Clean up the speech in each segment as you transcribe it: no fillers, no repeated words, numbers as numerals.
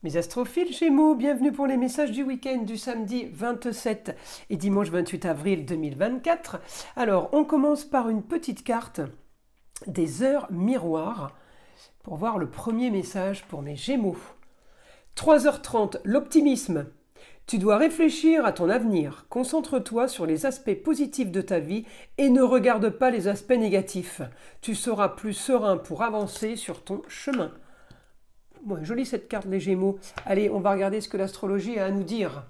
Mes astrophiles Gémeaux, bienvenue pour les messages du week-end du samedi 27 et dimanche 28 avril 2024. Alors, on commence par une petite carte des heures miroirs pour voir le premier message pour mes Gémeaux. 3h30, l'optimisme. Tu dois réfléchir à ton avenir. Concentre-toi sur les aspects positifs de ta vie et ne regarde pas les aspects négatifs. Tu seras plus serein pour avancer sur ton chemin. Bon, jolie cette carte, les Gémeaux. Allez, on va regarder ce que l'astrologie a à nous dire.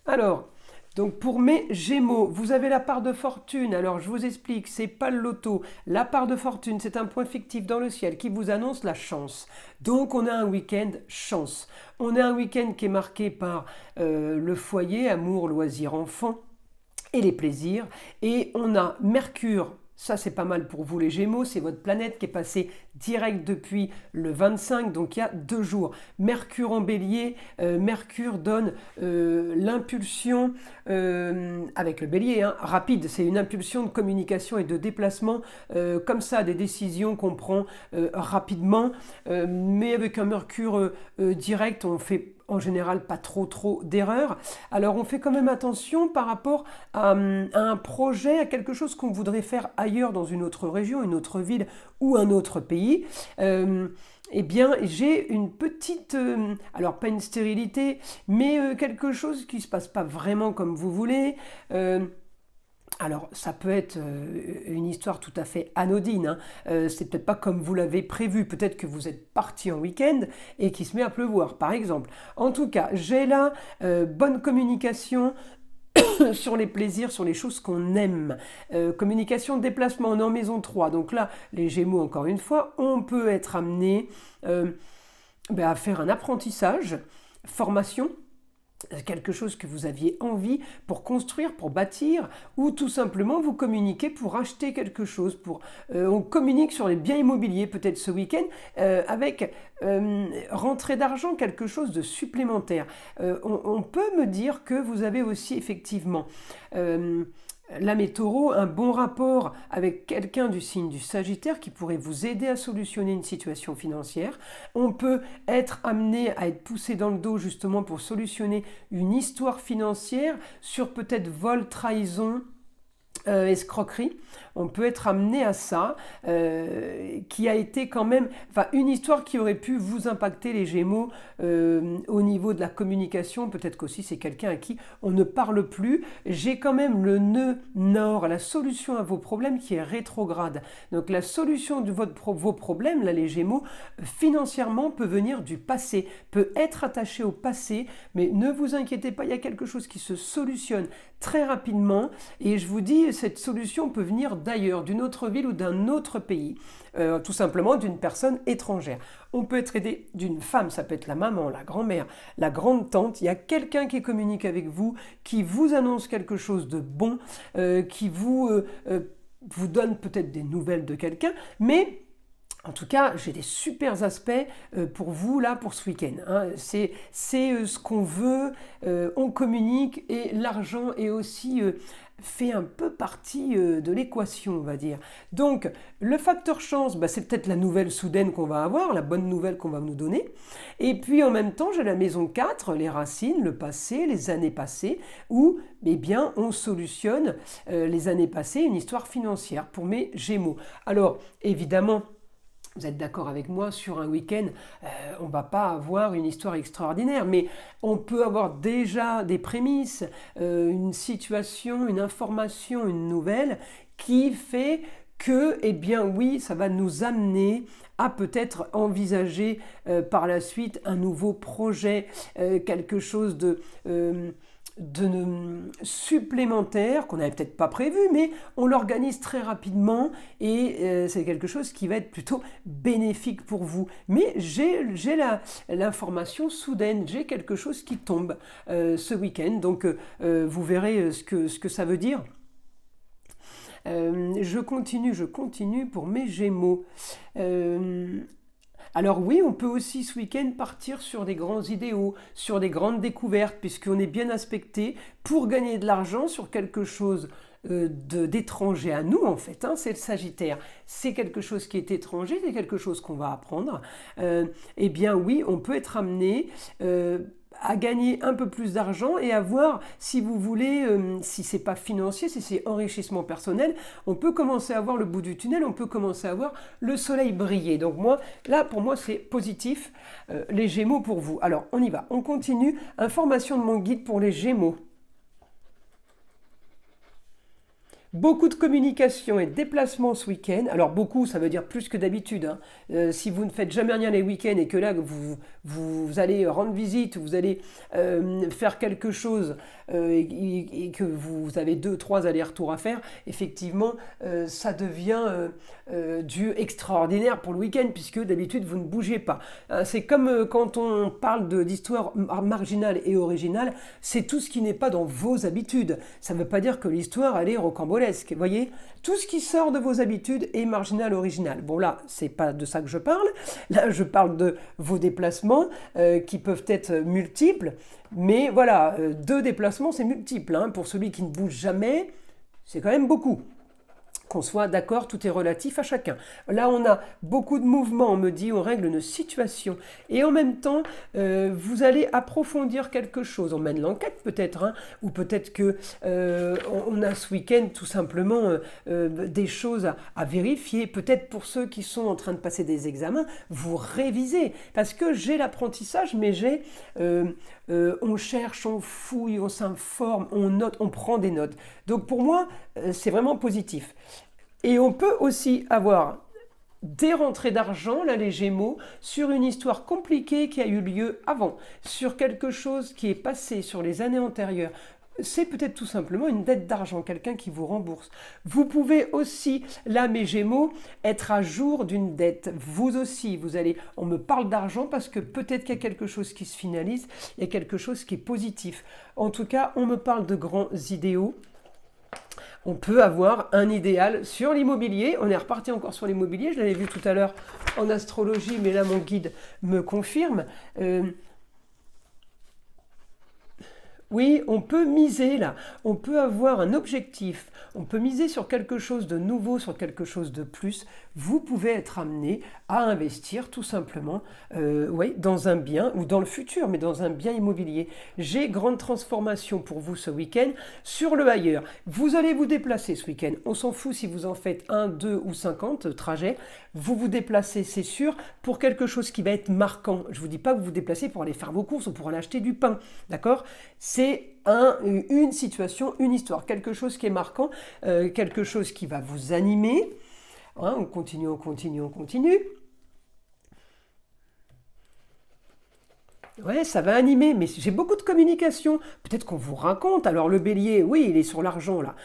Alors, donc pour mes Gémeaux, vous avez la part de fortune. Alors, je vous explique, c'est pas le loto. La part de fortune, c'est un point fictif dans le ciel qui vous annonce la chance. Donc, on a un week-end chance. On a un week-end qui est marqué par le foyer, amour, loisirs, enfants et les plaisirs. Et on a Mercure. Ça, c'est pas mal pour vous les Gémeaux, c'est votre planète qui est passée direct depuis le 25, donc il y a 2 jours. Mercure en bélier, Mercure donne l'impulsion, avec le bélier, rapide, c'est une impulsion de communication et de déplacement, comme ça, des décisions qu'on prend rapidement, mais avec un Mercure direct, on fait en général pas trop d'erreurs. Alors on fait quand même attention par rapport à un projet, à quelque chose qu'on voudrait faire ailleurs dans une autre région, une autre ville ou un autre pays. Eh bien, j'ai une petite, alors pas une stérilité, mais quelque chose qui ne se passe pas vraiment comme vous voulez. Alors, ça peut être une histoire tout à fait anodine, c'est peut-être pas comme vous l'avez prévu, peut-être que vous êtes parti en week-end et qu'il se met à pleuvoir, par exemple. En tout cas, j'ai là bonne communication sur les plaisirs, sur les choses qu'on aime. Communication de déplacement, on est en maison 3, donc là, les Gémeaux, encore une fois, on peut être amené à faire un apprentissage, formation, quelque chose que vous aviez envie pour construire, pour bâtir, ou tout simplement vous communiquez pour acheter quelque chose. On communique sur les biens immobiliers peut-être ce week-end avec rentrée d'argent, quelque chose de supplémentaire. On peut me dire que vous avez aussi effectivement là, mes taureaux, un bon rapport avec quelqu'un du signe du Sagittaire qui pourrait vous aider à solutionner une situation financière. On peut être amené à être poussé dans le dos justement pour solutionner une histoire financière sur peut-être vol, trahison, escroquerie. On peut être amené à ça, qui a été quand même, enfin une histoire qui aurait pu vous impacter les Gémeaux au niveau de la communication. Peut-être qu'aussi c'est quelqu'un à qui on ne parle plus. J'ai quand même le nœud nord, la solution à vos problèmes qui est rétrograde. Donc la solution de vos problèmes, là les Gémeaux, financièrement peut venir du passé, peut être attaché au passé, mais ne vous inquiétez pas, il y a quelque chose qui se solutionne très rapidement et je vous dis, cette solution peut venir d'ailleurs, d'une autre ville ou d'un autre pays, tout simplement d'une personne étrangère. On peut être aidé d'une femme, ça peut être la maman, la grand-mère, la grande-tante, il y a quelqu'un qui communique avec vous, qui vous annonce quelque chose de bon, qui vous donne peut-être des nouvelles de quelqu'un, mais en tout cas, j'ai des super aspects pour vous, là, pour ce week-end. C'est ce qu'on veut, on communique et l'argent est aussi fait un peu partie de l'équation, on va dire. Donc, le facteur chance, c'est peut-être la nouvelle soudaine qu'on va avoir, la bonne nouvelle qu'on va nous donner. Et puis, en même temps, j'ai la maison 4, les racines, le passé, les années passées, où, on solutionne les années passées, une histoire financière pour mes Gémeaux. Alors, évidemment, vous êtes d'accord avec moi, sur un week-end, on ne va pas avoir une histoire extraordinaire, mais on peut avoir déjà des prémices, une situation, une information, une nouvelle qui fait que, oui, ça va nous amener à peut-être envisager par la suite un nouveau projet, quelque chose de supplémentaire qu'on n'avait peut-être pas prévu, mais on l'organise très rapidement et c'est quelque chose qui va être plutôt bénéfique pour vous. Mais j'ai l'information soudaine, j'ai quelque chose qui tombe ce week-end, donc vous verrez ce que ça veut dire. Je continue pour mes Gémeaux. Alors oui, on peut aussi ce week-end partir sur des grands idéaux, sur des grandes découvertes, puisqu'on est bien aspecté pour gagner de l'argent sur quelque chose d'étranger à nous, en fait, hein, c'est le Sagittaire. C'est quelque chose qui est étranger, c'est quelque chose qu'on va apprendre. Eh bien oui, on peut être amené à gagner un peu plus d'argent et à voir, si vous voulez, si c'est pas financier, si c'est enrichissement personnel, on peut commencer à voir le bout du tunnel, on peut commencer à voir le soleil briller. Donc moi, là, pour moi, c'est positif, les Gémeaux pour vous. Alors, on y va, on continue. Information de mon guide pour les Gémeaux. Beaucoup de communication et de déplacements ce week-end. Alors beaucoup, ça veut dire plus que d'habitude, hein. Si vous ne faites jamais rien les week-ends et que là, vous allez rendre visite, vous allez faire quelque chose et que vous avez 2-3 allers-retours à faire, effectivement, ça devient du extraordinaire pour le week-end puisque d'habitude, vous ne bougez pas. C'est comme quand on parle d'histoire marginale et originale, c'est tout ce qui n'est pas dans vos habitudes. Ça ne veut pas dire que l'histoire, elle est rocambolesque. Vous voyez, tout ce qui sort de vos habitudes est marginal, original. Bon là, c'est pas de ça que je parle. Là, je parle de vos déplacements qui peuvent être multiples. Mais voilà, 2 déplacements, c'est multiple, hein. Pour celui qui ne bouge jamais, c'est quand même beaucoup. Qu'on soit d'accord, tout est relatif à chacun. Là, on a beaucoup de mouvements, on me dit, on règle une situation. Et en même temps, vous allez approfondir quelque chose. On mène l'enquête peut-être, hein, ou peut-être que on a ce week-end tout simplement des choses à vérifier. Peut-être pour ceux qui sont en train de passer des examens, vous révisez. Parce que j'ai l'apprentissage, mais j'ai... on cherche, on fouille, on s'informe, on note, on prend des notes. Donc pour moi, c'est vraiment positif. Et on peut aussi avoir des rentrées d'argent, là les Gémeaux, sur une histoire compliquée qui a eu lieu avant, sur quelque chose qui est passé sur les années antérieures. C'est peut-être tout simplement une dette d'argent, quelqu'un qui vous rembourse. Vous pouvez aussi, là mes Gémeaux, être à jour d'une dette. Vous aussi, on me parle d'argent parce que peut-être qu'il y a quelque chose qui se finalise, il y a quelque chose qui est positif. En tout cas, on me parle de grands idéaux. On peut avoir un idéal sur l'immobilier. On est reparti encore sur l'immobilier. Je l'avais vu tout à l'heure en astrologie, mais là mon guide me confirme. Oui, on peut miser là, on peut avoir un objectif, on peut miser sur quelque chose de nouveau, sur quelque chose de plus. Vous pouvez être amené à investir tout simplement oui, dans un bien, ou dans le futur, mais dans un bien immobilier. J'ai grande transformation pour vous ce week-end sur le ailleurs. Vous allez vous déplacer ce week-end. On s'en fout si vous en faites 1, 2 ou 50 trajets. Vous vous déplacez, c'est sûr, pour quelque chose qui va être marquant. Je ne vous dis pas que vous vous déplacez pour aller faire vos courses ou pour aller acheter du pain, d'accord ? C'est une situation, une histoire, quelque chose qui est marquant, quelque chose qui va vous animer. Hein, on continue, on continue, on continue. Ouais, ça va animer, mais j'ai beaucoup de communication. Peut-être qu'on vous raconte. Alors le bélier, oui, il est sur l'argent là.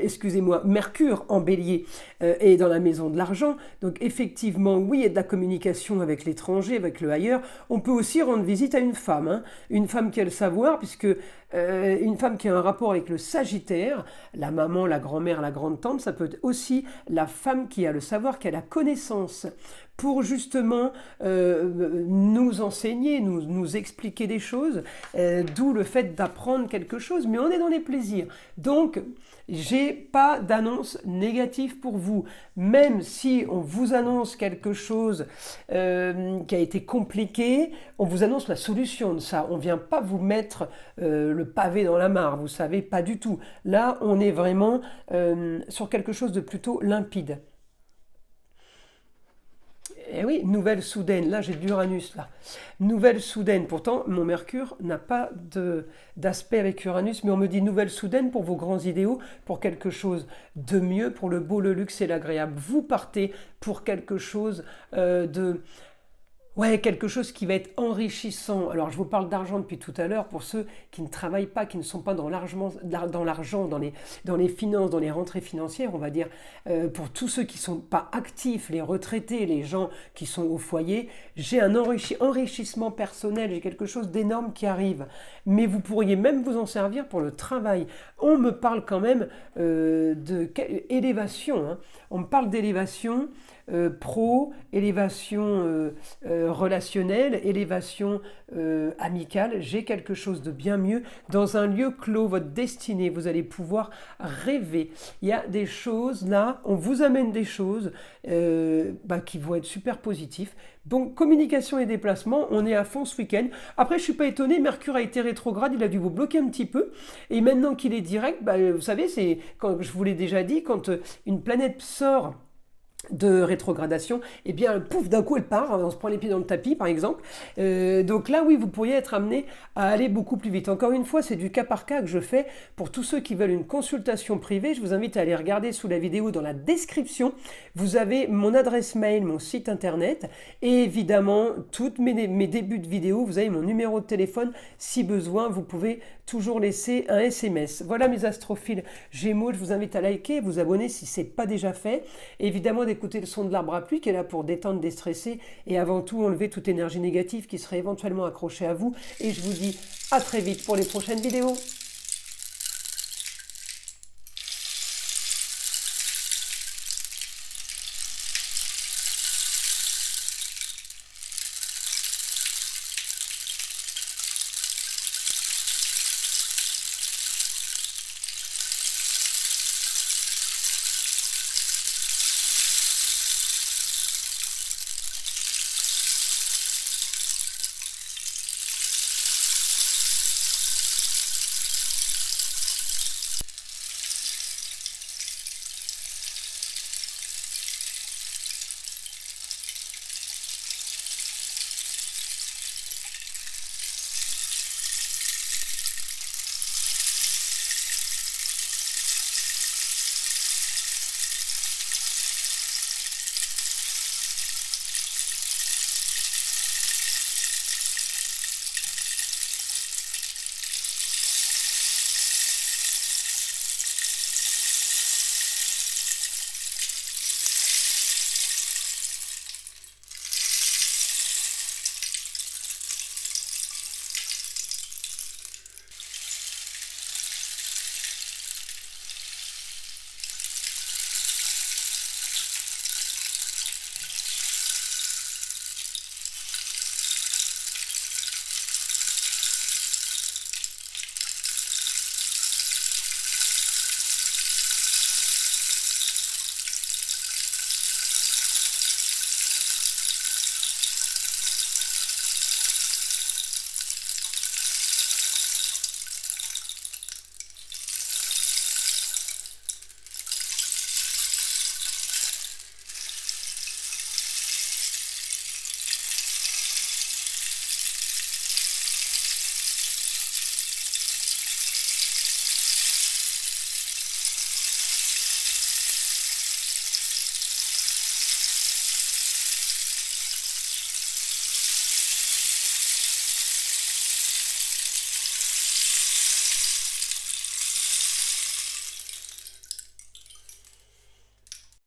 Excusez-moi, Mercure en bélier est dans la maison de l'argent. Donc effectivement, oui, il y a de la communication avec l'étranger, avec le ailleurs. On peut aussi rendre visite à une femme, hein. Une femme qui a le savoir, puisque une femme qui a un rapport avec le Sagittaire, la maman, la grand-mère, la grande-tante, ça peut être aussi la femme qui a le savoir, qui a la connaissance, pour justement nous enseigner, nous expliquer des choses, d'où le fait d'apprendre quelque chose, mais on est dans les plaisirs. Donc, j'ai pas d'annonce négative pour vous, même si on vous annonce quelque chose qui a été compliqué, on vous annonce la solution de ça. On vient pas vous mettre le pavé dans la mare, vous savez, pas du tout. Là, on est vraiment sur quelque chose de plutôt limpide. Eh oui, nouvelle soudaine, là j'ai de l'Uranus là. Nouvelle soudaine, pourtant mon Mercure n'a pas d'aspect avec Uranus, mais on me dit nouvelle soudaine pour vos grands idéaux, pour quelque chose de mieux, pour le beau, le luxe et l'agréable. Vous partez pour quelque chose de... Ouais, quelque chose qui va être enrichissant. Alors, je vous parle d'argent depuis tout à l'heure pour ceux qui ne travaillent pas, qui ne sont pas dans l'argent, dans les finances, dans les rentrées financières, on va dire. Pour tous ceux qui ne sont pas actifs, les retraités, les gens qui sont au foyer, j'ai un enrichissement personnel, j'ai quelque chose d'énorme qui arrive. Mais vous pourriez même vous en servir pour le travail. On me parle quand même d'élévation, hein. On me parle d'élévation pro, élévation relationnelle, élévation amicale, j'ai quelque chose de bien mieux. Dans un lieu clos, votre destinée, vous allez pouvoir rêver. Il y a des choses là, on vous amène des choses qui vont être super positifs. Donc communication et déplacement, on est à fond ce week-end. Après, je suis pas étonné, Mercure a été rétrograde, il a dû vous bloquer un petit peu. Et maintenant qu'il est direct, vous savez, c'est quand je vous l'ai déjà dit, quand une planète sort de rétrogradation, et bien pouf, d'un coup elle part, on se prend les pieds dans le tapis par exemple. Donc là oui, vous pourriez être amené à aller beaucoup plus vite. Encore une fois, c'est du cas par cas que je fais pour tous ceux qui veulent une consultation privée. Je vous invite à aller regarder sous la vidéo dans la description. Vous avez mon adresse mail, mon site internet et évidemment tous mes débuts de vidéo. Vous avez mon numéro de téléphone. Si besoin, vous pouvez toujours laisser un SMS. Voilà mes astrophiles Gémeaux, je vous invite à liker, vous abonner si ce n'est pas déjà fait. Et évidemment d'écouter le son de l'arbre à pluie qui est là pour détendre, déstresser et avant tout enlever toute énergie négative qui serait éventuellement accrochée à vous. Et je vous dis à très vite pour les prochaines vidéos.